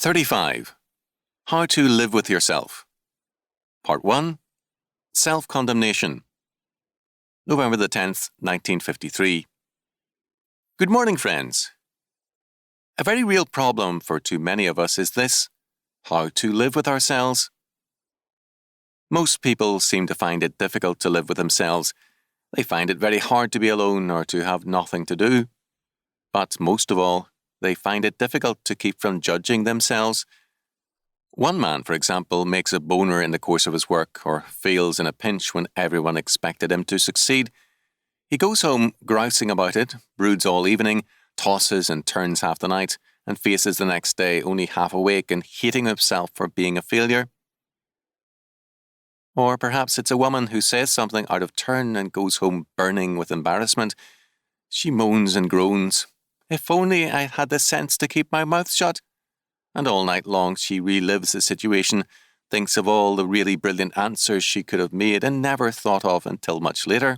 35. How to live with yourself. Part 1. Self-Condemnation. November the 10th, 1953. Good morning, friends. A very real problem for too many of us is this: how to live with ourselves. Most people seem to find it difficult to live with themselves. They find it very hard to be alone or to have nothing to do. But most of all, they find it difficult to keep from judging themselves. One man, for example, makes a boner in the course of his work or fails in a pinch when everyone expected him to succeed. He goes home grousing about it, broods all evening, tosses and turns half the night, and faces the next day only half awake and hating himself for being a failure. Or perhaps it's a woman who says something out of turn and goes home burning with embarrassment. She moans and groans, "If only I had the sense to keep my mouth shut." And all night long she relives the situation, thinks of all the really brilliant answers she could have made and never thought of until much later.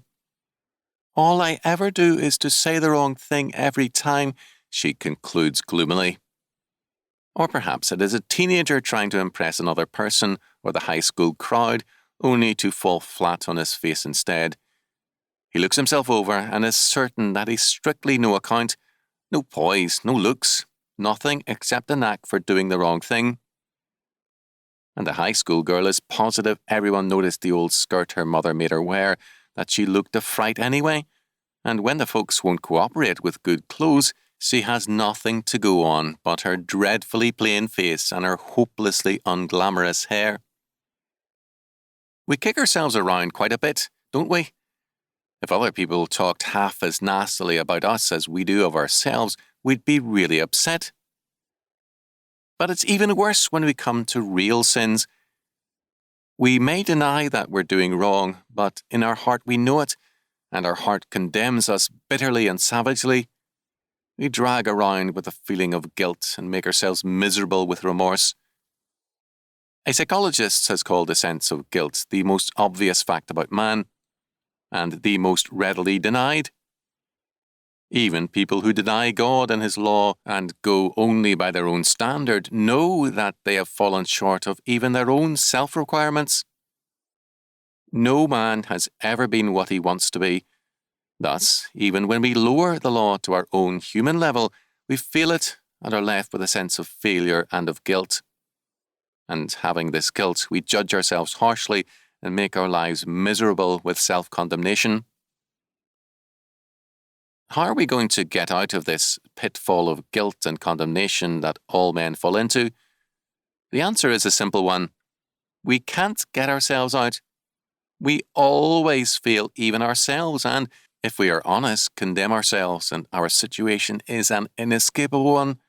"All I ever do is to say the wrong thing every time," she concludes gloomily. Or perhaps it is a teenager trying to impress another person or the high school crowd, only to fall flat on his face instead. He looks himself over and is certain that he's strictly no account, no poise, no looks, nothing except a knack for doing the wrong thing. And the high school girl is positive everyone noticed the old skirt her mother made her wear, that she looked a fright anyway, and when the folks won't cooperate with good clothes, she has nothing to go on but her dreadfully plain face and her hopelessly unglamorous hair. We kick ourselves around quite a bit, don't we? If other people talked half as nastily about us as we do of ourselves, we'd be really upset. But it's even worse when we come to real sins. We may deny that we're doing wrong, but in our heart we know it, and our heart condemns us bitterly and savagely. We drag around with a feeling of guilt and make ourselves miserable with remorse. A psychologist has called the sense of guilt the most obvious fact about man, and the most readily denied. Even people who deny God and His law and go only by their own standard know that they have fallen short of even their own self-requirements. No man has ever been what he wants to be. Thus, even when we lower the law to our own human level, we feel it and are left with a sense of failure and of guilt. And having this guilt, we judge ourselves harshly and make our lives miserable with self-condemnation. How are we going to get out of this pitfall of guilt and condemnation that all men fall into? The answer is a simple one. We can't get ourselves out. We always fail even ourselves, and if we are honest, condemn ourselves, and our situation is an inescapable one.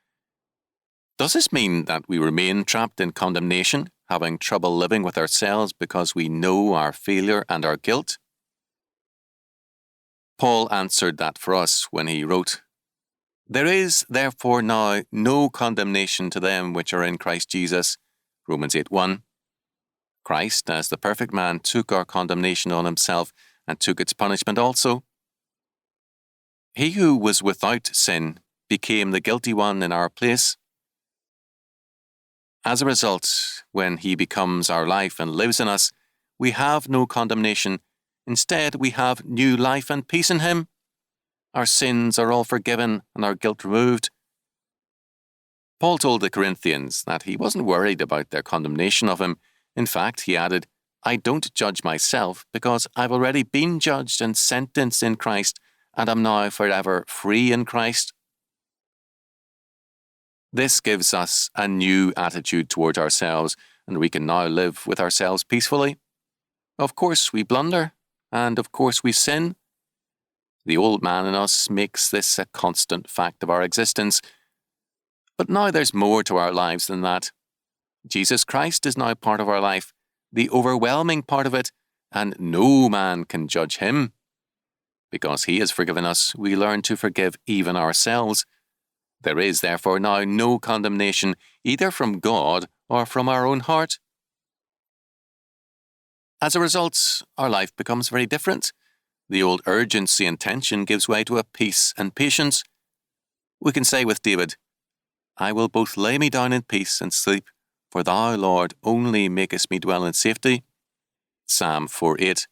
Does this mean that we remain trapped in condemnation, having trouble living with ourselves because we know our failure and our guilt? Paul answered that for us when he wrote, "There is therefore now no condemnation to them which are in Christ Jesus." Romans 8:1. Christ, as the perfect man, took our condemnation on himself and took its punishment also. He who was without sin became the guilty one in our place. As a result, when he becomes our life and lives in us, we have no condemnation. Instead, we have new life and peace in him. Our sins are all forgiven and our guilt removed. Paul told the Corinthians that he wasn't worried about their condemnation of him. In fact, he added, "I don't judge myself because I've already been judged and sentenced in Christ and am now forever free in Christ." This gives us a new attitude towards ourselves, and we can now live with ourselves peacefully. Of course we blunder, and of course we sin. The old man in us makes this a constant fact of our existence. But now there's more to our lives than that. Jesus Christ is now part of our life, the overwhelming part of it, and no man can judge him. Because he has forgiven us, we learn to forgive even ourselves. There is therefore now no condemnation, either from God or from our own heart. As a result, our life becomes very different. The old urgency and tension gives way to a peace and patience. We can say with David, I will both lay me down in peace and sleep, for thou, Lord, only makest me dwell in safety. Psalm 4:8.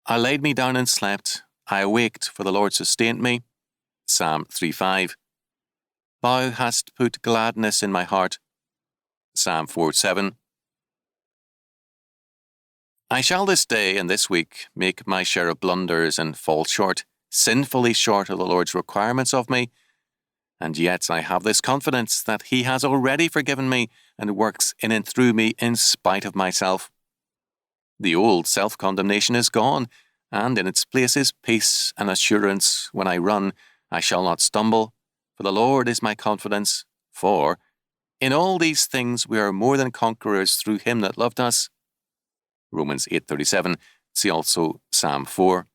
I laid me down and slept. I awaked, for the Lord sustained me. Psalm 3:5. Thou hast put gladness in my heart. Psalm 4:7. I shall this day and this week make my share of blunders and fall short, sinfully short of the Lord's requirements of me, and yet I have this confidence that He has already forgiven me and works in and through me in spite of myself. The old self-condemnation is gone, and in its place is peace and assurance. When I run, I shall not stumble, for the Lord is my confidence. For in all these things we are more than conquerors through Him that loved us. Romans 8:37. See also Psalm 4.